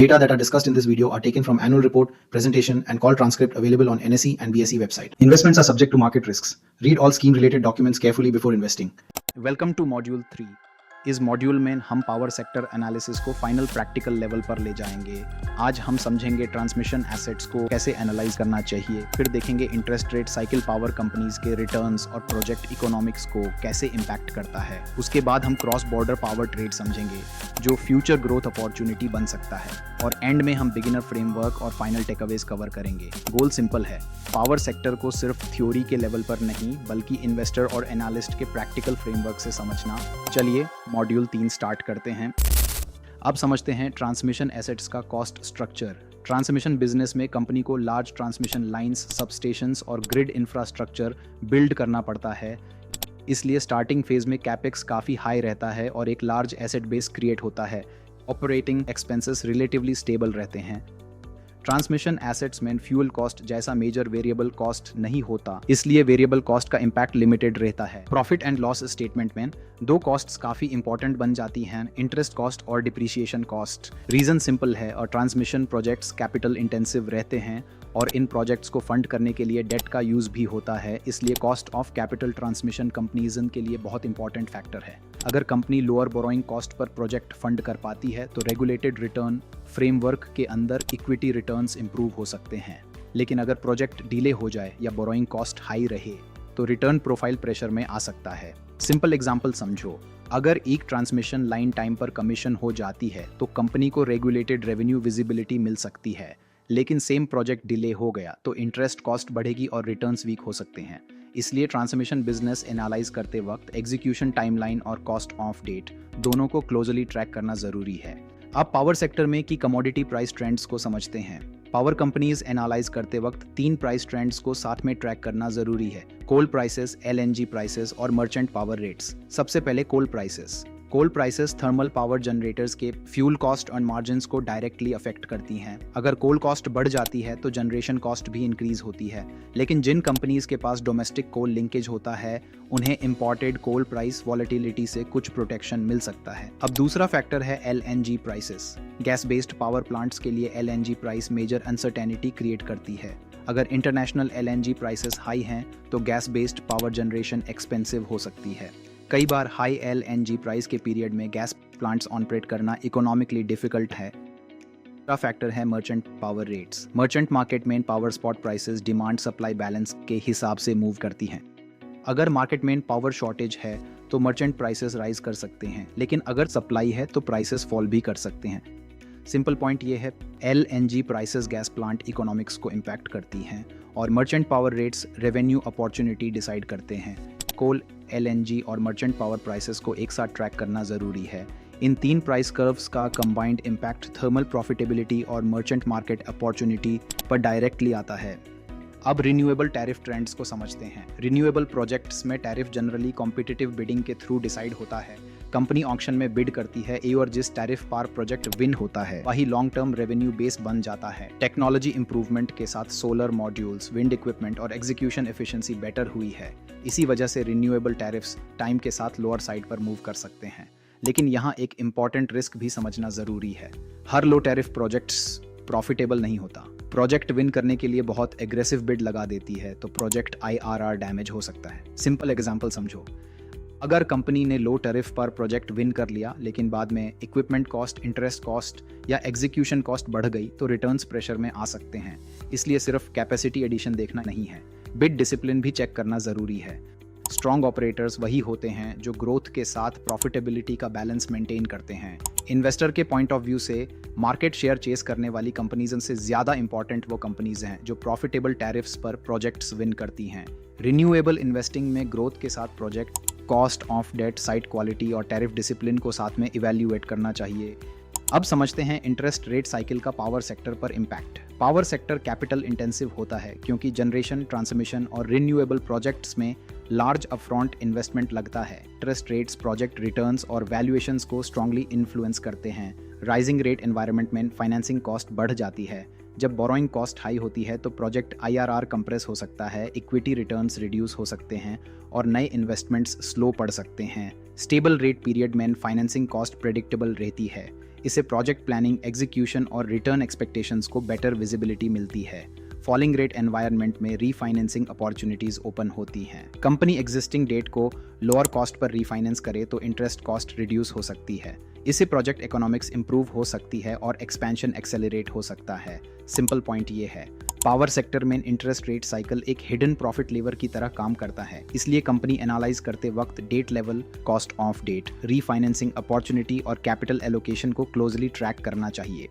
Data that are discussed in this video are taken from annual report, presentation, and call transcript available on NSE and BSE website. Investments are subject to market risks. Read all scheme-related documents carefully before investing. Welcome to module 3। इस module में हम power sector analysis को final practical level पर ले जाएंगे। आज हम समझेंगे ट्रांसमिशन एसेट्स को कैसे एनालाइज करना चाहिए, फिर देखेंगे interest rate cycle power companies के रिटर्न्स और प्रोजेक्ट इकोनॉमिक्स को कैसे इम्पैक्ट करता है। उसके बाद हम क्रॉस बॉर्डर पावर ट्रेड समझेंगे जो फ्यूचर ग्रोथ अपॉर्चुनिटी बन सकता है, और एंड में हम बिगिनर फ्रेमवर्क और फाइनल टेकअवेज कवर करेंगे। गोल सिंपल है, पावर सेक्टर को सिर्फ थ्योरी के लेवल पर नहीं बल्कि इन्वेस्टर और एनालिस्ट के प्रैक्टिकल फ्रेमवर्क से समझना। चलिए मॉड्यूल 3 स्टार्ट करते हैं। अब समझते हैं ट्रांसमिशन एसेट्स का कॉस्ट स्ट्रक्चर। ट्रांसमिशन बिजनेस में कंपनी को लार्ज ट्रांसमिशन लाइंस, सबस्टेशंस और ग्रिड इंफ्रास्ट्रक्चर बिल्ड करना पड़ता है, इसलिए स्टार्टिंग फेज में कैपेक्स काफ़ी हाई रहता है और एक लार्ज एसेट बेस क्रिएट होता है। ऑपरेटिंग एक्सपेंसेस रिलेटिवली स्टेबल रहते हैं। ट्रांसमिशन एसेट्स में फ्यूल कॉस्ट जैसा मेजर वेरिएबल कॉस्ट नहीं होता, इसलिए वेरिएबल कॉस्ट का इम्पैक्ट लिमिटेड रहता है। प्रॉफिट एंड लॉस स्टेटमेंट में दो कॉस्ट्स काफी इंपॉर्टेंट बन जाती हैं, इंटरेस्ट कॉस्ट और डिप्रिसिएशन कॉस्ट। रीजन सिंपल है, और ट्रांसमिशन प्रोजेक्ट्स कैपिटल इंटेंसिव रहते हैं और इन प्रोजेक्ट्स को फंड करने के लिए डेट का यूज भी होता है, इसलिए cost of capital transmission companies के लिए बहुत इंपॉर्टेंट फैक्टर है। अगर company lower borrowing cost per project fund कर पाती है तो रेगुलेटेड रिटर्न फ्रेमवर्क के अंदर इक्विटी रिटर्न्स इंप्रूव हो सकते हैं, लेकिन अगर प्रोजेक्ट डिले हो जाए या बोरोइंग कॉस्ट हाई रहे तो रिटर्न प्रोफाइल प्रेशर में आ सकता है। सिंपल एग्जांपल समझो, अगर एक ट्रांसमिशन लाइन टाइम पर कमीशन हो जाती है तो कंपनी को रेगुलेटेड रेवेन्यू विजिबिलिटी मिल सकती है, लेकिन सेम प्रोजेक्ट डिले हो गया तो इंटरेस्ट कॉस्ट बढ़ेगी और रिटर्न्स वीक हो सकते हैं। इसलिए ट्रांसमिशन बिजनेस एनालाइज करते वक्त एग्जीक्यूशन टाइमलाइन और कॉस्ट ऑफ डेट दोनों को क्लोजली ट्रैक करना जरूरी है। अब पावर सेक्टर में की कमोडिटी प्राइस ट्रेंड्स को समझते हैं। पावर कंपनीज एनालाइज करते वक्त 3 प्राइस ट्रेंड्स को साथ में ट्रैक करना जरूरी है: कोल प्राइसेस, एलएनजी प्राइसेस और मर्चेंट पावर रेट्स। सबसे पहले कोल प्राइसेस। कोल प्राइसेस थर्मल पावर जनरेटर्स के फ्यूल कॉस्ट और मार्जिन्स को डायरेक्टली अफेक्ट करती हैं। अगर कोल कॉस्ट बढ़ जाती है तो जनरेशन कॉस्ट भी इंक्रीज होती है, लेकिन जिन कंपनीज के पास डोमेस्टिक कोल लिंकेज होता है उन्हें इंपोर्टेड कोल प्राइस वॉलेटिलिटी से कुछ प्रोटेक्शन मिल सकता है। अब दूसरा फैक्टर है LNG prices. Gas based power plants के लिए LNG price major uncertainty create करती है। अगर इंटरनेशनल एलएनजी प्राइसेस हाई हैं तो gas based power generation expensive हो सकती है। कई बार हाई एलएनजी प्राइस के पीरियड में गैस प्लांट्स ऑपरेट करना इकोनॉमिकली डिफिकल्ट है। दूसरा फैक्टर है merchant power rates. Merchant market में power spot prices demand supply balance के हिसाब से मूव करती हैं। अगर मार्केट में पावर शॉर्टेज है तो मर्चेंट प्राइसेस राइज कर सकते हैं, लेकिन अगर सप्लाई है तो प्राइसेस फॉल भी कर सकते हैं। सिंपल पॉइंट ये है, LNG prices gas plant economics को इम्पैक्ट करती हैं और merchant power rates revenue opportunity decide करते हैं। कोल, एलएनजी और मर्चेंट पावर प्राइसेस को एक साथ ट्रैक करना ज़रूरी है। इन 3 प्राइस कर्व्स का कंबाइंड इम्पैक्ट थर्मल प्रॉफिटेबिलिटी और मर्चेंट मार्केट अपॉर्चुनिटी पर डायरेक्टली आता है। अब रिन्यूएबल टैरिफ ट्रेंड्स को समझते हैं। रिन्यूएबल प्रोजेक्ट्स में टैरिफ जनरली कॉम्पिटिटिव बिडिंग के थ्रू डिसाइड होता है। कंपनी ऑक्शन में बिड करती है और जिस टैरिफ पर प्रोजेक्ट विन होता है वही लॉन्ग टर्म रेवेन्यू बेस बन जाता है। टेक्नोलॉजी इंप्रूवमेंट के साथ सोलर मॉड्यूल्स, विंड इक्विपमेंट और एग्जीक्यूशन एफिशिएंसी बेटर हुई है। इसी वजह से रिन्यूएबल टैरिफ्स टाइम के साथ लोअर साइड पर मूव कर सकते हैं, लेकिन यहाँ एक इम्पॉर्टेंट रिस्क भी समझना जरूरी है। हर लो टैरिफ प्रोजेक्ट्स प्रॉफिटेबल नहीं होता। प्रोजेक्ट विन करने के लिए बहुत एग्रेसिव बिड लगा देती है तो प्रोजेक्ट आईआरआर डैमेज हो सकता है। सिंपल एग्जांपल समझो, अगर कंपनी ने लो टैरिफ पर प्रोजेक्ट विन कर लिया लेकिन बाद में इक्विपमेंट कॉस्ट, इंटरेस्ट कॉस्ट या एग्जीक्यूशन कॉस्ट बढ़ गई तो रिटर्न्स प्रेशर में आ सकते हैं। इसलिए सिर्फ कैपेसिटी एडिशन देखना नहीं है, बिड डिसिप्लिन भी चेक करना जरूरी है। स्ट्रॉन्ग ऑपरेटर्स वही होते हैं जो ग्रोथ के साथ प्रॉफिटेबिलिटी का बैलेंस मेंटेन करते हैं। इन्वेस्टर के पॉइंट ऑफ व्यू से मार्केट शेयर चेस करने वाली कंपनीज से ज़्यादा इंपॉर्टेंट वो कंपनीज हैं जो प्रॉफिटेबल टैरिफ्स पर प्रोजेक्ट्स विन करती हैं। रिन्यूएबल इन्वेस्टिंग में ग्रोथ के साथ project cost of debt, site quality और टैरिफ डिसिप्लिन को साथ में इवैल्यूएट करना चाहिए। अब समझते हैं इंटरेस्ट रेट साइकिल का पावर सेक्टर पर impact. Power sector capital intensive होता है क्योंकि जनरेशन, ट्रांसमिशन और रिन्यूएबल प्रोजेक्ट्स में लार्ज अपफ्रंट इन्वेस्टमेंट लगता है। इंटरेस्ट रेट्स प्रोजेक्ट रिटर्न्स और वैल्यूएशंस को स्ट्रांगली इन्फ्लुएंस करते हैं। राइजिंग रेट एनवायरनमेंट में फाइनेंसिंग कॉस्ट बढ़ जाती है। जब बोरोइंग कॉस्ट हाई होती है तो प्रोजेक्ट आईआरआर कंप्रेस हो सकता है, इक्विटी रिटर्न्स रिड्यूस हो सकते हैं और नए इन्वेस्टमेंट्स स्लो पड़ सकते हैं। स्टेबल रेट पीरियड में फाइनेंसिंग कॉस्ट प्रेडिक्टेबल रहती है। इससे प्रोजेक्ट प्लानिंग, एग्जीक्यूशन और रिटर्न एक्सपेक्टेशंस को बेटर विजिबिलिटी मिलती है। फॉलिंग रेट एनवायरनमेंट में रीफाइनेंसिंग अपॉर्चुनिटीज ओपन होती हैं। कंपनी एग्जिस्टिंग डेट को लोअर कॉस्ट पर रीफाइनेंस करे तो इंटरेस्ट कॉस्ट रिड्यूस हो सकती है। इससे प्रोजेक्ट इकोनॉमिक्स इंप्रूव हो सकती है और एक्सपेंशन एक्सेलरेट हो सकता है। सिंपल पॉइंट ये है, पावर सेक्टर में इंटरेस्ट रेट साइकिल एक हिडन प्रॉफिट लेवर की तरह काम करता है। इसलिए कंपनी एनालाइज करते वक्त debt level, cost of debt, refinancing opportunity और कैपिटल एलोकेशन को क्लोजली ट्रैक करना चाहिए।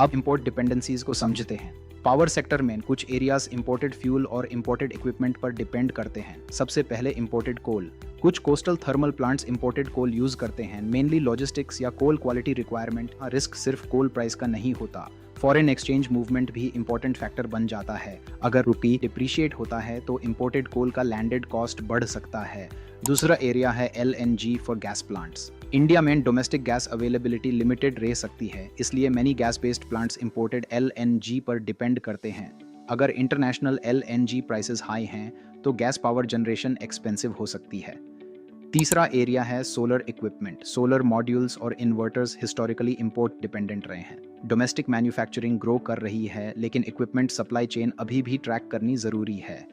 अब इंपोर्ट डिपेंडेंसीज को समझते हैं। पावर सेक्टर में कुछ एरियाज इंपोर्टेड फ्यूल और इंपोर्टेड इक्विपमेंट पर डिपेंड करते हैं। सबसे पहले इंपोर्टेड कोल। कुछ कोस्टल थर्मल प्लांट्स इंपोर्टेड कोल यूज करते हैं, मेनली लॉजिस्टिक्स या कोल क्वालिटी रिक्वायरमेंट। रिस्क सिर्फ कोल प्राइस का नहीं होता, फॉरेन एक्सचेंज मूवमेंट भी इंपॉर्टेंट फैक्टर बन जाता है। अगर रुपी डिप्रिशिएट होता है तो इंपोर्टेड कोल का लैंडेड कॉस्ट बढ़ सकता है। दूसरा एरिया है LNG for gas plants. India में डोमेस्टिक गैस अवेलेबिलिटी लिमिटेड रह सकती है, इसलिए many gas based plants imported LNG पर डिपेंड करते हैं। अगर इंटरनेशनल LNG प्राइसेस हाई हैं तो गैस पावर जनरेशन एक्सपेंसिव हो सकती है। तीसरा एरिया है सोलर इक्विपमेंट। सोलर मॉड्यूल्स और इन्वर्टर्स हिस्टोरिकली इंपोर्ट डिपेंडेंट रहे हैं। डोमेस्टिक मैन्युफैक्चरिंग ग्रो कर रही है, लेकिन इक्विपमेंट सप्लाई चेन अभी भी ट्रैक करनी जरूरी है।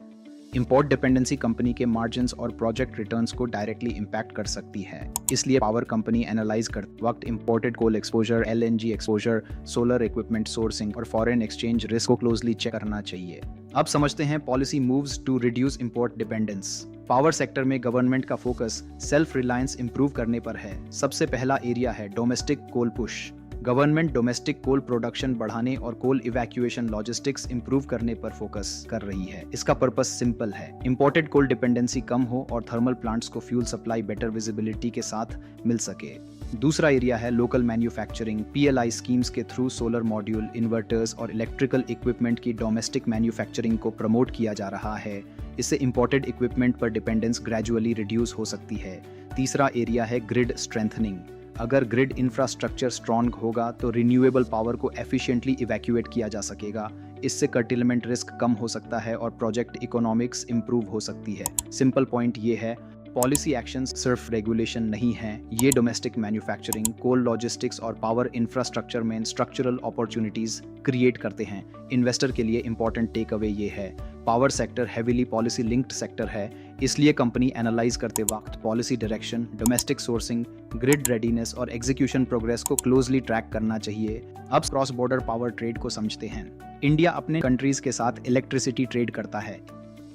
इंपोर्ट डिपेंडेंसी कंपनी के मार्जिन्स और प्रोजेक्ट रिटर्न्स को डायरेक्टली इंपैक्ट कर सकती है। इसलिए पावर कंपनी एनालाइज करते वक्त imported coal exposure, LNG exposure, solar equipment sourcing और फॉरेन एक्सचेंज रिस्क को क्लोजली चेक करना चाहिए। अब समझते हैं policy moves to reduce import dependence. Power sector में गवर्नमेंट का फोकस सेल्फ रिलायंस इंप्रूव करने पर है। सबसे पहला एरिया है domestic coal push. Government domestic coal production बढ़ाने और कोल इवैक्यूएशन लॉजिस्टिक्स इंप्रूव करने पर फोकस कर रही है। इसका पर्पस सिंपल है, इंपोर्टेड कोल डिपेंडेंसी कम हो और थर्मल प्लांट्स को फ्यूल सप्लाई बेटर विजिबिलिटी के साथ मिल सके। दूसरा एरिया है लोकल मैन्युफैक्चरिंग। PLI स्कीम्स के थ्रू सोलर मॉड्यूल, इन्वर्टर्स और इलेक्ट्रिकल इक्विपमेंट की डोमेस्टिक मैन्युफैक्चरिंग को प्रमोट किया जा रहा है। इससे इंपोर्टेड इक्विपमेंट पर डिपेंडेंस ग्रेजुअली रिड्यूस हो सकती है। तीसरा एरिया है ग्रिड स्ट्रेंथनिंग। अगर ग्रिड इंफ्रास्ट्रक्चर स्ट्रॉन्ग होगा तो रिन्यूएबल पावर को एफिशिएंटली इवैक्यूएट किया जा सकेगा। इससे कर्टिलमेंट रिस्क कम हो सकता है और प्रोजेक्ट इकोनॉमिक्स इंप्रूव हो सकती है। सिंपल पॉइंट ये है, पॉलिसी एक्शंस सिर्फ रेगुलेशन नहीं है, ये डोमेस्टिक मैन्युफैक्चरिंग, कोल लॉजिस्टिक्स और पावर इंफ्रास्ट्रक्चर में स्ट्रक्चरल अपॉर्चुनिटीज क्रिएट करते हैं। इन्वेस्टर के लिए इंपॉर्टेंट टेक अवे ये है, power sector heavily policy linked sector है, इसलिए कंपनी एनालाइज करते वक्त policy direction, domestic sourcing, grid readiness और एग्जीक्यूशन प्रोग्रेस को क्लोजली ट्रैक करना चाहिए। अब क्रॉस बॉर्डर पावर ट्रेड को समझते हैं। इंडिया अपने कंट्रीज के साथ इलेक्ट्रिसिटी ट्रेड करता है।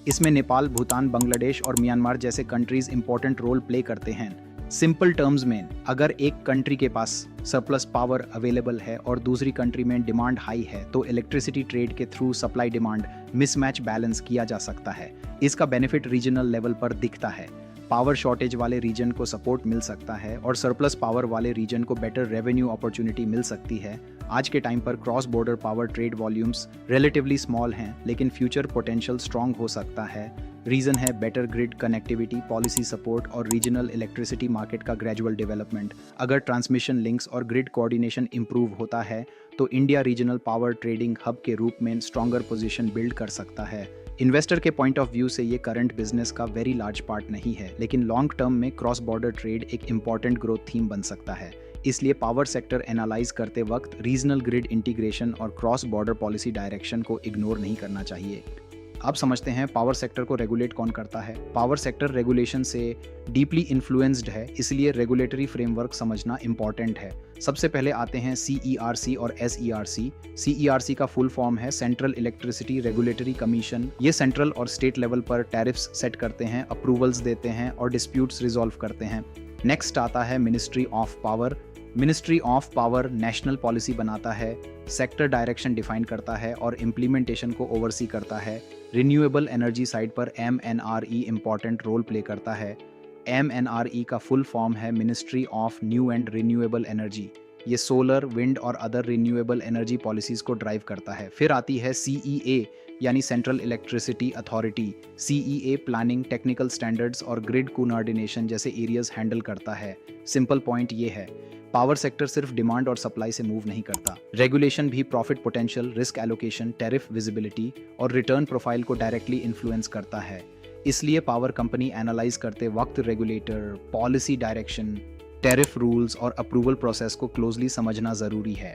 इसमें नेपाल, भूटान, बांग्लादेश और म्यांमार जैसे कंट्रीज इंपॉर्टेंट रोल प्ले करते हैं। सिंपल टर्म्स में, अगर एक कंट्री के पास सरप्लस पावर अवेलेबल है और दूसरी कंट्री में डिमांड हाई है तो इलेक्ट्रिसिटी ट्रेड के through supply demand mismatch balance किया जा सकता है। इसका बेनिफिट रीजनल लेवल पर दिखता है। पावर शॉर्टेज वाले रीजन को सपोर्ट मिल सकता है और सरप्लस पावर वाले रीजन को बेटर रेवेन्यू अपॉर्चुनिटी मिल सकती है। आज के टाइम पर cross border power trade volumes relatively small हैं, लेकिन फ्यूचर पोटेंशियल स्ट्रांग हो सकता है। रीजन है better grid connectivity, policy support और रीजनल इलेक्ट्रिसिटी मार्केट का ग्रेजुअल डेवलपमेंट। अगर ट्रांसमिशन लिंक्स और ग्रिड कोऑर्डिनेशन इंप्रूव होता है तो India regional power trading hub के रूप में स्ट्रॉन्गर पोजीशन बिल्ड कर सकता है। इन्वेस्टर के पॉइंट ऑफ व्यू से ये करंट बिजनेस का वेरी लार्ज पार्ट नहीं है, लेकिन लॉन्ग टर्म में क्रॉस बॉर्डर ट्रेड एक इंपॉर्टेंट ग्रोथ थीम बन सकता है। इसलिए पावर सेक्टर एनालाइज करते वक्त रीजनल ग्रिड इंटीग्रेशन और क्रॉस बॉर्डर पॉलिसी डायरेक्शन को इग्नोर नहीं करना चाहिए। अब समझते हैं पावर सेक्टर को रेगुलेट कौन करता है। पावर सेक्टर रेगुलेशन से डीपली इन्फ्लुएंस्ड है, इसलिए रेगुलेटरी फ्रेमवर्क समझना इंपॉर्टेंट है। सबसे पहले आते हैं CERC और SERC। CERC का फुल फॉर्म है सेंट्रल इलेक्ट्रिसिटी रेगुलेटरी कमीशन। ये सेंट्रल और स्टेट लेवल पर टैरिफ्स सेट करते हैं, अप्रूवल्स देते हैं और डिस्प्यूट्स रिजॉल्व करते हैं। नेक्स्ट आता है ministry of power. Ministry of power national policy बनाता है, सेक्टर डायरेक्शन डिफाइन करता है और इम्प्लीमेंटेशन को ओवरसी करता है। रिन्यूएबल एनर्जी साइड पर MNRE इंपॉर्टेंट रोल प्ले करता है। MNRE का फुल फॉर्म है ministry of new and renewable energy. ये सोलर, विंड और अदर रिन्यूएबल एनर्जी पॉलिसीज को ड्राइव करता है। फिर आती है CEA यानी central electricity authority. CEA planning, technical standards और ग्रिड कोऑर्डिनेशन जैसे एरियाज हैंडल करता है। सिंपल पॉइंट ये है, पावर सेक्टर सिर्फ डिमांड और सप्लाई से मूव नहीं करता। रेगुलेशन भी profit potential, risk allocation, tariff visibility और रिटर्न प्रोफाइल को डायरेक्टली इन्फ्लुएंस करता है। इसलिए पावर कंपनी एनालाइज करते वक्त regulator, policy direction, tariff rules और अप्रूवल प्रोसेस को क्लोजली समझना जरूरी है।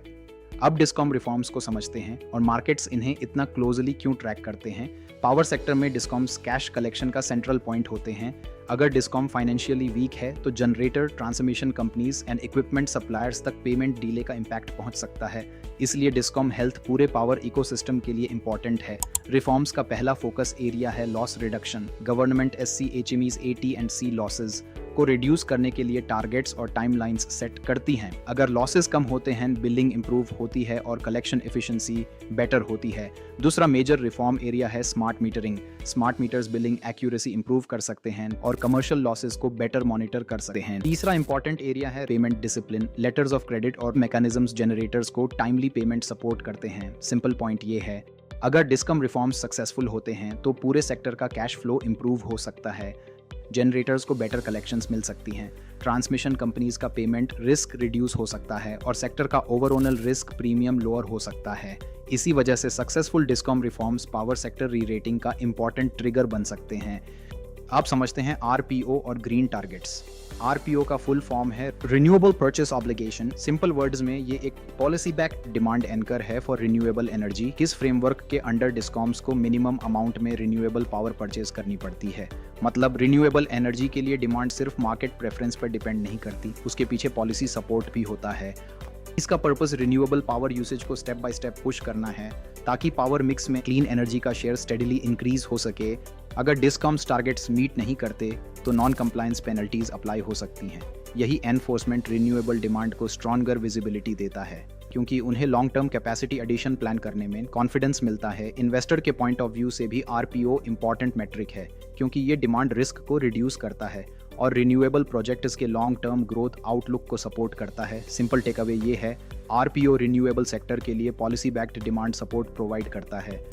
अब डिस्कॉम रिफॉर्म्स को समझते हैं और मार्केट्स इन्हें इतना क्लोजली क्यों ट्रैक करते हैं। पावर सेक्टर में डिस्कॉम्स कैश कलेक्शन का सेंट्रल पॉइंट होते हैं। अगर डिस्कॉम फाइनेंशियली वीक है तो generator, transmission companies and equipment suppliers तक पेमेंट डिले का इम्पैक्ट पहुंच सकता है। इसलिए डिस्कॉम हेल्थ पूरे पावर इकोसिस्टम के लिए इंपॉर्टेंट है। रिफॉर्म्स का पहला फोकस एरिया है loss reduction. Government SC-HMEs A, T and C losses को रिड्यूस करने के लिए टारगेट्स और टाइमलाइंस सेट करती हैं। अगर लॉसेस कम होते हैं, बिलिंग इंप्रूव होती है और कलेक्शन एफिशिएंसी बेटर होती है। दूसरा मेजर रिफॉर्म एरिया है smart metering. Smart meters billing accuracy improve कर सकते हैं और कमर्शियल लॉसेस को बेटर मॉनिटर कर सकते हैं। तीसरा इंपॉर्टेंट एरिया है payment discipline. Letters of credit और मैकेनिज्म्स जनरेटर्स को टाइमली पेमेंट सपोर्ट करते हैं। सिंपल पॉइंट ये है, अगर डिस्कम रिफॉर्म्स सक्सेसफुल होते हैं तो पूरे सेक्टर का कैश फ्लो इंप्रूव हो सकता है, जनरेटर्स को बेटर कलेक्शंस मिल सकती हैं, ट्रांसमिशन कंपनीज का पेमेंट रिस्क रिड्यूस हो सकता है और सेक्टर का ओवरऑल रिस्क प्रीमियम लोअर हो सकता है। इसी वजह से successful discom reforms power sector री रेटिंग का इंपॉर्टेंट ट्रिगर बन सकते हैं। आप समझते हैं RPO और ग्रीन टारगेट्स। RPO का फुल फॉर्म है renewable purchase obligation. Simple words में ये एक पॉलिसी बैक्ड डिमांड एंकर है फॉर रिन्यूएबल एनर्जी। किस फ्रेमवर्क के अंडर डिस्कॉम्स को मिनिमम अमाउंट में रिन्यूएबल पावर परचेज करनी पड़ती है। मतलब रिन्यूएबल एनर्जी के लिए डिमांड सिर्फ मार्केट प्रेफरेंस पर डिपेंड नहीं करती, उसके पीछे पॉलिसी सपोर्ट भी होता है। इसका पर्पस रिन्यूएबल पावर यूसेज को स्टेप बाय स्टेप पुश करना है ताकि पावर मिक्स में क्लीन एनर्जी का शेयर स्टेडीली इंक्रीज हो सके। अगर डिस्कॉम्स टारगेट्स मीट नहीं करते तो नॉन कंप्लायंस पेनल्टीज अप्लाई हो सकती हैं। यही एनफोर्समेंट रिन्यूएबल डिमांड को स्ट्रॉन्गर विजिबिलिटी देता है, क्योंकि उन्हें long term capacity addition plan करने में कॉन्फिडेंस मिलता है। इन्वेस्टर के पॉइंट ऑफ व्यू से भी RPO इंपॉर्टेंट मेट्रिक है, क्योंकि ये डिमांड रिस्क को रिड्यूस करता है और रिन्यूएबल प्रोजेक्ट्स के लॉन्ग टर्म ग्रोथ आउटलुक को सपोर्ट करता है। सिंपल टेक अवे ये है, RPO रिन्यूएबल सेक्टर के लिए policy backed demand support provide करता है।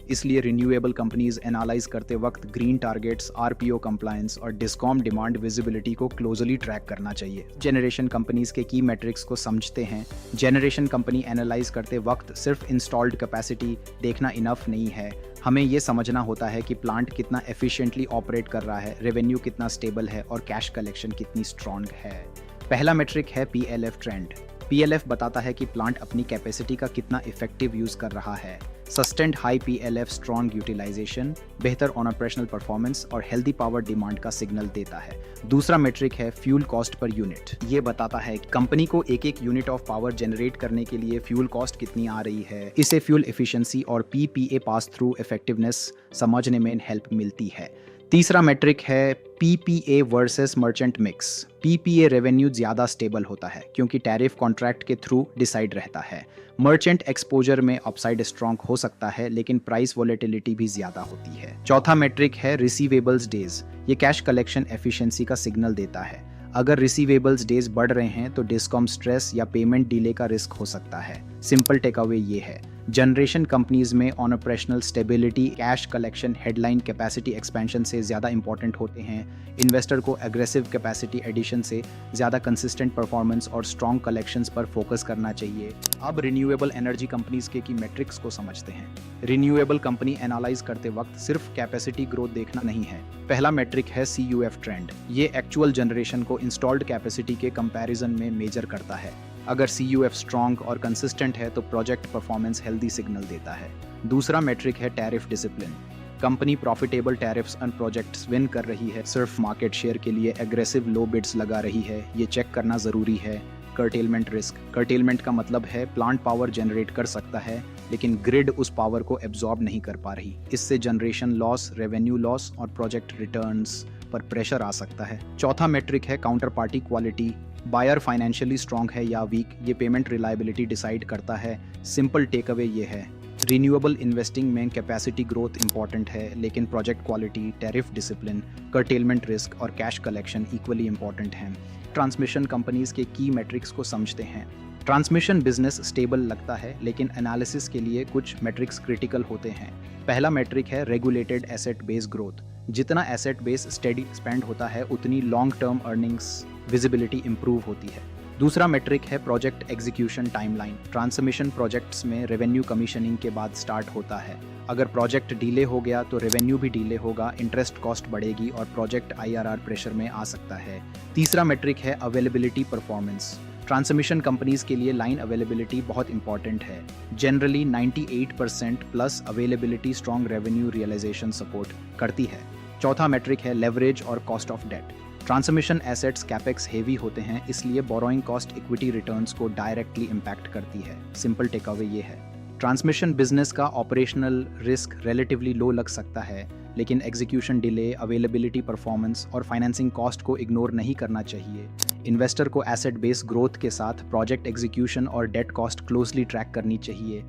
इसलिए रिन्यूएबल कंपनीज एनालाइज करते वक्त ग्रीन टारगेट्स, RPO कंप्लायंस और डिस्कॉम डिमांड विजिबिलिटी को क्लोजली ट्रैक करना चाहिए। जनरेशन कंपनीज के की मैट्रिक्स को समझते हैं। जनरेशन कंपनी एनालाइज करते वक्त सिर्फ इंस्टॉल्ड कैपेसिटी देखना इनफ नहीं है, हमें ये समझना होता है कि प्लांट कितना एफिशिएंटली ऑपरेट कर रहा है, रेवेन्यू कितना स्टेबल है और कैश कलेक्शन कितनी स्ट्रॉन्ग है। पहला मेट्रिक है PLF ट्रेंड। PLF बताता है कि प्लांट अपनी कैपेसिटी का कितना इफेक्टिव यूज कर रहा है। Sustained high PLF strong utilisation, बेहतर ऑन ऑपरेशनल परफॉर्मेंस और हेल्दी पावर डिमांड का सिग्नल देता है। दूसरा मेट्रिक है फ्यूल कॉस्ट पर यूनिट। ये बताता है कि कंपनी को एक एक यूनिट ऑफ पावर जनरेट करने के लिए फ्यूल कॉस्ट कितनी आ रही है। इससे फ्यूल एफिशिएंसी और PPA पास थ्रू इफेक्टिवनेस समझने में हेल्प मिलती है। तीसरा मेट्रिक है PPA versus merchant mix. PPA revenue ज़्यादा स्टेबल होता है क्योंकि टैरिफ कॉन्ट्रैक्ट के थ्रू डिसाइड रहता है। मर्चेंट एक्सपोजर में अपसाइड स्ट्रॉन्ग हो सकता है, लेकिन प्राइस वोलेटिलिटी भी ज़्यादा होती है। चौथा मेट्रिक है रिसीवेबल्स डेज। ये कैश कलेक्शन एफिशिएंसी का सिग्नल देता है। अगर रिसीवेबल्स डेज बढ़ रहे हैं तो डिस्कॉम स्ट्रेस या पेमेंट डिले का रिस्क हो सकता है। सिंपल टेक अवे ये है, जनरेशन कंपनीज में on operational stability, cash collection, headline capacity expansion से ज़्यादा इंपॉर्टेंट होते हैं। इन्वेस्टर को एग्रेसिव कैपेसिटी एडिशन से ज़्यादा कंसिस्टेंट परफॉर्मेंस और स्ट्रॉन्ग कलेक्शंस पर फोकस करना चाहिए। अब रिन्यूएबल एनर्जी कंपनीज के की मैट्रिक्स को समझते हैं। रिन्यूएबल कंपनी एनालाइज करते वक्त सिर्फ कैपेसिटी ग्रोथ देखना नहीं है। पहला मेट्रिक है CUF ट्रेंड। ये एक्चुअल जनरेशन को इंस्टॉल्ड कैपेसिटी के कंपैरिजन में मेजर करता है। अगर CUF स्ट्रॉन्ग और कंसिस्टेंट है तो प्रोजेक्ट परफॉर्मेंस हेल्दी सिग्नल देता है। दूसरा मेट्रिक है tariff discipline. Company profitable tariffs and projects win कर रही है, सिर्फ मार्केट शेयर के लिए एग्रेसिव लो बिड्स लगा रही है, ये चेक करना ज़रूरी है। Curtailment risk. कर्टेलमेंट का मतलब है प्लांट पावर जनरेट कर सकता है लेकिन ग्रिड उस पावर को एब्जॉर्ब नहीं कर पा रही। इससे जनरेशन लॉस, रेवेन्यू लॉस और प्रोजेक्ट रिटर्न्स पर प्रेशर आ सकता है। चौथा मेट्रिक है counter party quality. Buyer financially strong है या वीक, ये पेमेंट रिलायबिलिटी डिसाइड करता है। सिंपल टेक अवे ये है, रिन्यूएबल इन्वेस्टिंग में कैपेसिटी ग्रोथ इंपॉर्टेंट है, लेकिन project quality, tariff discipline, curtailment risk और कैश कलेक्शन इक्वली इंपॉर्टेंट हैं। ट्रांसमिशन कंपनीज के की मैट्रिक्स को समझते हैं। ट्रांसमिशन बिजनेस स्टेबल लगता है, लेकिन एनालिसिस के लिए कुछ मैट्रिक्स क्रिटिकल होते हैं। पहला मैट्रिक है रेगुलेटेड एसेट बेस ग्रोथ। जितना एसेट बेस स्टेडी एक्सपेंड होता है, उतनी long term earnings visibility improve होती है। दूसरा मेट्रिक है project execution timeline. Transmission projects में रेवेन्यू कमीशनिंग के बाद स्टार्ट होता है। अगर प्रोजेक्ट डिले हो गया तो रेवेन्यू भी डिले होगा, इंटरेस्ट कॉस्ट बढ़ेगी और प्रोजेक्ट आईआरआर प्रेशर में आ सकता है। तीसरा मेट्रिक है अवेलेबिलिटी परफॉर्मेंस। ट्रांसमिशन कंपनीज के लिए लाइन अवेलेबिलिटी बहुत इंपॉर्टेंट है। Generally 98% plus availability strong revenue realisation support करती है। चौथा मेट्रिक है लेवरेज और cost of debt. Transmission assets capex heavy होते हैं, इसलिए बोरोइंग कॉस्ट इक्विटी रिटर्न्स को डायरेक्टली इंपैक्ट करती है। सिंपल टेक अवे ये है, ट्रांसमिशन बिजनेस का ऑपरेशनल रिस्क रिलेटिवली लो लग सकता है, लेकिन एग्जीक्यूशन डिले, अवेलेबिलिटी परफॉर्मेंस और फाइनेंसिंग कॉस्ट को इग्नोर नहीं करना चाहिए। इन्वेस्टर को एसेट बेस ग्रोथ के साथ प्रोजेक्ट एग्जीक्यूशन और डेट कॉस्ट क्लोजली ट्रैक करनी चाहिए।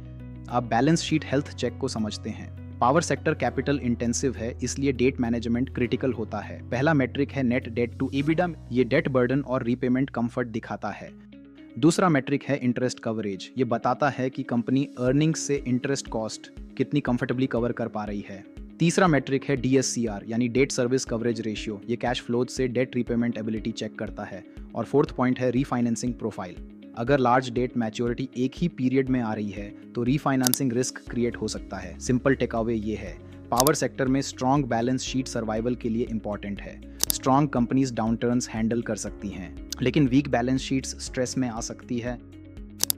आप बैलेंस शीट हेल्थ चेक को समझते हैं। पावर सेक्टर कैपिटल इंटेंसिव है, इसलिए डेट मैनेजमेंट क्रिटिकल होता है। पहला मेट्रिक है नेट डेट टू EBITDA। ये डेट बर्डन और रीपेमेंट कंफर्ट दिखाता है। दूसरा मेट्रिक है इंटरेस्ट कवरेज। ये बताता है कि कंपनी अर्निंग्स से इंटरेस्ट कॉस्ट कितनी कंफर्टेबली कवर कर पा रही है। तीसरा मेट्रिक है DSCR यानी डेट सर्विस कवरेज रेशियो। ये कैश फ्लो से डेट रीपेमेंट एबिलिटी चेक करता है। और फोर्थ पॉइंट है रीफाइनेंसिंग प्रोफाइल। अगर लार्ज डेट मैच्योरिटी एक ही पीरियड में आ रही है तो रीफाइनेंसिंग रिस्क क्रिएट हो सकता है। सिंपल टेकअवे ये है, पावर सेक्टर में स्ट्रॉन्ग बैलेंस शीट सर्वाइवल के लिए इंपॉर्टेंट है। स्ट्रॉन्ग कंपनीज डाउनटर्न्स हैंडल कर सकती हैं, लेकिन वीक बैलेंस शीट्स स्ट्रेस में आ सकती है।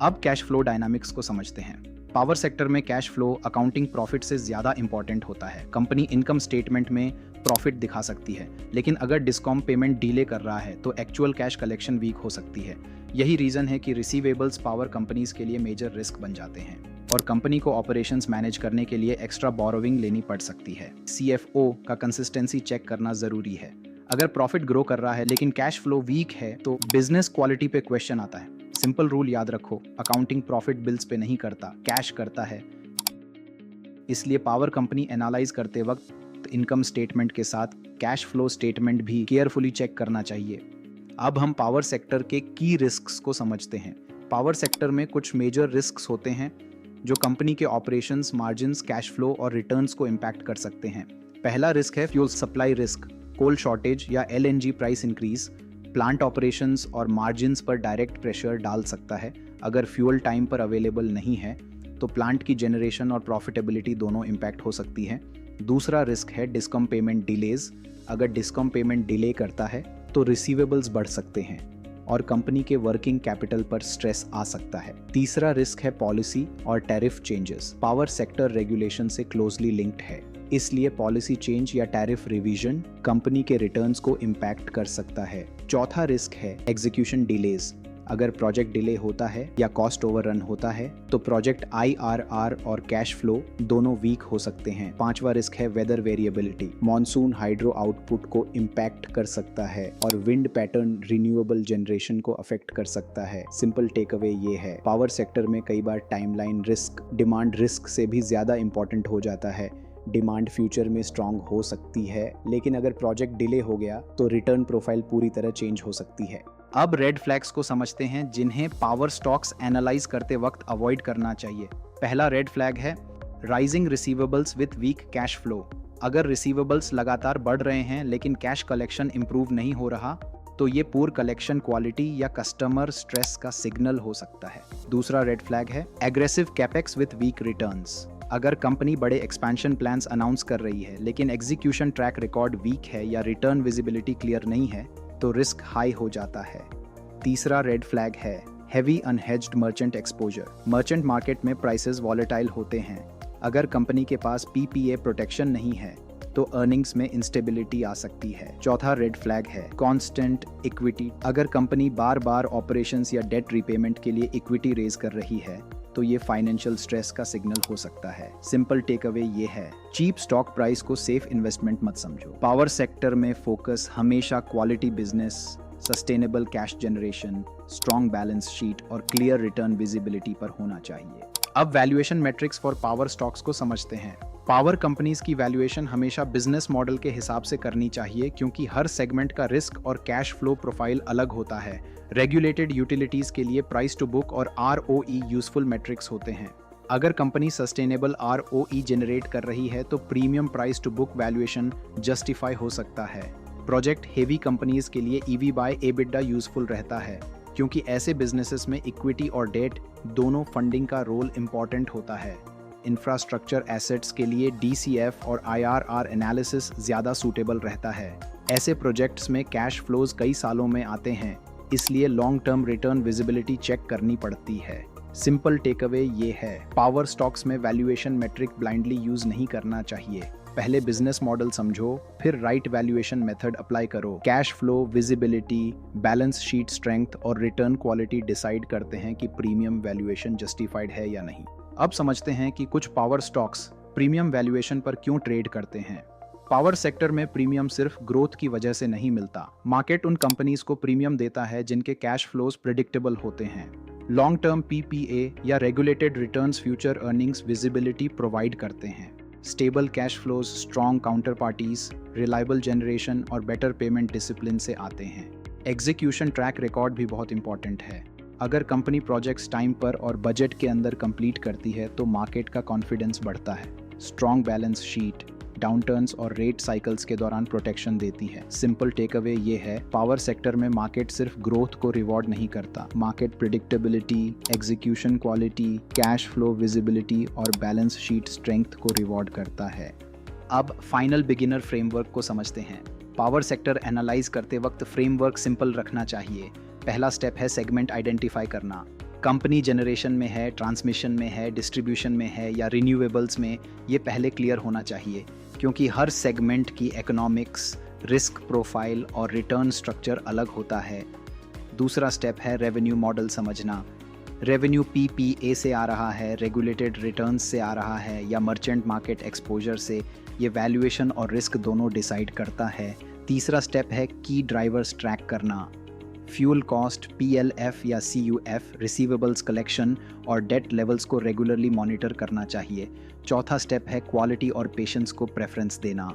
अब कैश फ्लो डायनामिक्स को समझते हैं। पावर सेक्टर में कैश फ्लो अकाउंटिंग प्रॉफिट से ज्यादा इंपॉर्टेंट होता है। कंपनी इनकम स्टेटमेंट में प्रॉफिट दिखा सकती है, लेकिन अगर डिस्कॉम पेमेंट डिले कर रहा है तो एक्चुअल कैश कलेक्शन वीक हो सकती है। यही रीजन है कि रिसीवेबल्स पावर कंपनीज के लिए मेजर रिस्क बन जाते हैं और कंपनी को ऑपरेशंस मैनेज करने के लिए एक्स्ट्रा बोरोविंग लेनी पड़ सकती है। CFO का कंसिस्टेंसी चेक करना जरूरी है। अगर प्रॉफिट ग्रो कर रहा है लेकिन कैश फ्लो वीक है तो बिजनेस क्वालिटी पे क्वेश्चन आता है। सिंपल रूल याद रखो, अकाउंटिंग प्रॉफिट बिल्स पे नहीं करता, कैश करता है। इसलिए पावर कंपनी एनालाइज करते वक्त इनकम स्टेटमेंट के साथ कैश फ्लो स्टेटमेंट भी केयरफुली चेक करना चाहिए। अब हम पावर सेक्टर के की रिस्क्स को समझते हैं। पावर सेक्टर में कुछ मेजर रिस्क्स होते हैं जो कंपनी के ऑपरेशंस, मार्जिन्स, कैश फ्लो और रिटर्न्स को इम्पैक्ट कर सकते हैं। पहला रिस्क है फ्यूल सप्लाई रिस्क। कोल शॉर्टेज या LNG price increase plant operations और मार्जिन्स पर डायरेक्ट प्रेशर डाल सकता है। अगर फ्यूल टाइम पर अवेलेबल नहीं है तो प्लांट की जनरेशन और प्रॉफिटेबिलिटी दोनों इम्पैक्ट हो सकती है। दूसरा रिस्क है डिस्कॉम पेमेंट डिलेज। अगर डिस्कॉम पेमेंट डिले करता है तो रिसीवेबल्स बढ़ सकते हैं और कंपनी के वर्किंग कैपिटल पर स्ट्रेस आ सकता है। तीसरा रिस्क है पॉलिसी और tariff changes. Power sector regulation से क्लोजली लिंक्ड है, इसलिए पॉलिसी चेंज या टैरिफ रिवीजन कंपनी के रिटर्न्स को इम्पैक्ट कर सकता है। चौथा रिस्क है एग्जीक्यूशन डिलेज। अगर प्रोजेक्ट डिले होता है या कॉस्ट ओवररन होता है तो प्रोजेक्ट IRR और कैश फ्लो दोनों वीक हो सकते हैं। पांचवा रिस्क है weather variability. Monsoon hydro output को इम्पैक्ट कर सकता है और विंड पैटर्न रिन्यूएबल जनरेशन को अफेक्ट कर सकता है। सिंपल टेक अवे ये है, पावर सेक्टर में कई बार टाइमलाइन रिस्क डिमांड रिस्क से भी ज्यादा इंपॉर्टेंट हो जाता है। डिमांड फ्यूचर में स्ट्रांग हो सकती है, लेकिन अगर प्रोजेक्ट डिले हो गया तो रिटर्न प्रोफाइल पूरी तरह चेंज हो सकती है। अब रेड फ्लैग्स को समझते हैं जिन्हें पावर स्टॉक्स एनालाइज करते वक्त अवॉइड करना चाहिए। पहला रेड फ्लैग है rising receivables with weak cash flow. अगर रिसीवेबल्स लगातार बढ़ रहे हैं लेकिन कैश कलेक्शन इंप्रूव नहीं हो रहा तो ये पुअर कलेक्शन क्वालिटी या कस्टमर स्ट्रेस का सिग्नल हो सकता है। दूसरा रेड फ्लैग है aggressive capex with weak returns. अगर कंपनी बड़े एक्सपेंशन प्लान्स अनाउंस कर रही है लेकिन एग्जीक्यूशन ट्रैक रिकॉर्ड वीक है या रिटर्न विजिबिलिटी क्लियर नहीं है तो रिस्क हाई हो जाता है। तीसरा रेड फ्लैग है heavy unhedged merchant exposure. Merchant market में प्राइसेस वॉलेटाइल होते हैं। अगर कंपनी के पास PPA प्रोटेक्शन नहीं है तो अर्निंग्स में इंस्टेबिलिटी आ सकती है। चौथा रेड फ्लैग है कांस्टेंट इक्विटी। अगर कंपनी बार बार ऑपरेशंस या डेट रीपेमेंट के लिए इक्विटी रेज कर रही है तो ये फाइनेंशियल स्ट्रेस का सिग्नल हो सकता है। सिंपल टेक अवे ये है, चीप स्टॉक प्राइस को सेफ इन्वेस्टमेंट मत समझो। पावर सेक्टर में फोकस हमेशा quality business, sustainable cash generation, strong balance sheet और क्लियर रिटर्न विजिबिलिटी पर होना चाहिए। अब valuation matrix for power stocks को समझते हैं। पावर कंपनीज की वैल्यूएशन हमेशा बिजनेस मॉडल के हिसाब से करनी चाहिए क्योंकि हर सेगमेंट का रिस्क और कैश फ्लो प्रोफाइल अलग होता है। रेगुलेटेड यूटिलिटीज के लिए प्राइस टू बुक और ROE यूजफुल मैट्रिक्स होते हैं। अगर कंपनी सस्टेनेबल ROE जनरेट कर रही है तो premium price to book valuation justify हो सकता है। प्रोजेक्ट हेवी कंपनीज के लिए EV/EBITDA यूजफुल रहता है। क्योंकि ऐसे बिजनेसेस में इक्विटी और डेट दोनों फंडिंग का रोल इम्पॉर्टेंट होता है। इंफ्रास्ट्रक्चर एसेट्स के लिए DCF और IRR एनालिसिस ज़्यादा सूटेबल रहता है। ऐसे प्रोजेक्ट्स में कैश फ्लोज कई सालों में आते हैं, इसलिए long term return visibility check करनी पड़ती है। सिंपल टेक अवे ये है, पावर स्टॉक्स में वैल्यूएशन मेट्रिक ब्लाइंडली यूज नहीं करना चाहिए। पहले बिजनेस मॉडल समझो, फिर राइट वैल्यूएशन मेथड अप्लाई करो। Cash flow, visibility, balance sheet strength और रिटर्न क्वालिटी डिसाइड करते हैं कि प्रीमियम वैल्यूएशन जस्टिफाइड है या नहीं। अब समझते हैं कि कुछ पावर स्टॉक्स प्रीमियम वैल्यूएशन पर क्यों ट्रेड करते हैं। पावर सेक्टर में प्रीमियम सिर्फ ग्रोथ की वजह से नहीं मिलता। मार्केट उन कंपनीज को प्रीमियम देता है जिनके कैश फ्लोज प्रेडिक्टेबल होते हैं। लॉन्ग टर्म PPA या regulated returns future earnings visibility provide करते हैं। Stable cash flows, strong counter parties, reliable generation और बेटर पेमेंट डिसिप्लिन से आते हैं। एग्जीक्यूशन ट्रैक रिकॉर्ड भी बहुत इंपॉर्टेंट है। अगर कंपनी प्रोजेक्ट्स टाइम पर और बजट के अंदर कंप्लीट करती है तो मार्केट का कॉन्फिडेंस बढ़ता है। स्ट्रॉन्ग बैलेंस शीट डाउनटर्न्स और रेट साइकिल्स के दौरान प्रोटेक्शन देती है। सिंपल टेक अवे ये है, पावर सेक्टर में मार्केट सिर्फ ग्रोथ को रिवॉर्ड नहीं करता। Market predictability, execution quality, cash flow visibility और बैलेंस शीट स्ट्रेंथ को रिवॉर्ड करता है। अब फाइनल बिगिनर फ्रेमवर्क को समझते हैं। पावर सेक्टर एनालाइज करते वक्त फ्रेमवर्क सिंपल रखना चाहिए। पहला स्टेप है सेगमेंट आइडेंटिफाई करना। कंपनी जनरेशन में है, ट्रांसमिशन में है, डिस्ट्रीब्यूशन में है या रिन्यूएबल्स में, ये पहले क्लियर होना चाहिए, क्योंकि हर सेगमेंट की इकोनॉमिक्स, रिस्क प्रोफाइल और रिटर्न स्ट्रक्चर अलग होता है। दूसरा स्टेप है रेवेन्यू मॉडल समझना। रेवेन्यू PPA से आ रहा है, रेगुलेटेड रिटर्न्स से आ रहा है या मर्चेंट मार्केट एक्सपोजर से, ये वैल्यूएशन और रिस्क दोनों डिसाइड करता है। तीसरा स्टेप है की ड्राइवर्स ट्रैक करना। फ्यूल कॉस्ट, PLF या CUF, रिसीवेबल्स कलेक्शन और डेट लेवल्स को रेगुलरली मॉनिटर करना चाहिए। चौथा स्टेप है क्वालिटी और पेशेंस को प्रेफरेंस देना।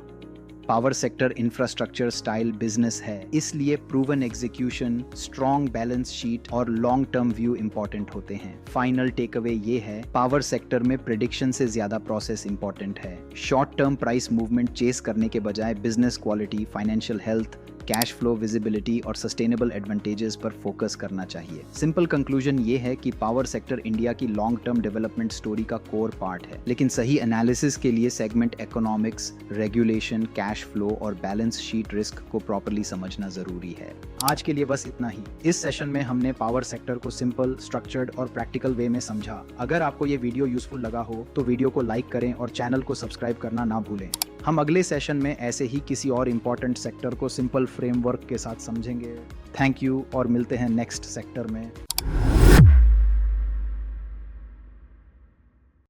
Power sector infrastructure style business है, इसलिए proven execution, strong balance sheet और लॉन्ग टर्म व्यू इंपॉर्टेंट होते हैं। फाइनल टेक अवे ये है, पावर सेक्टर में प्रेडिक्शन से ज्यादा प्रोसेस इंपॉर्टेंट है। Short term price movement chase करने के बजाय business quality, financial health, cash flow visibility और सस्टेनेबल एडवांटेजेस पर फोकस करना चाहिए। सिंपल कंक्लूजन ये है कि पावर सेक्टर इंडिया की लॉन्ग टर्म डेवलपमेंट स्टोरी का कोर पार्ट है, लेकिन सही एनालिसिस के लिए segment economics, regulation, cash flow और बैलेंस शीट रिस्क को प्रॉपर्ली समझना जरूरी है। आज के लिए बस इतना ही। इस सेशन में हमने पावर सेक्टर को सिंपल, स्ट्रक्चर्ड और प्रैक्टिकल वे में समझा। अगर आपको ये वीडियो यूजफुल लगा हो तो वीडियो को लाइक करें और चैनल को सब्सक्राइब करना ना भूलें। हम अगले सेशन में ऐसे ही किसी और इम्पोर्टेंट सेक्टर को सिंपल फ्रेमवर्क के साथ समझेंगे। थैंक यू और मिलते हैं नेक्स्ट सेक्टर में।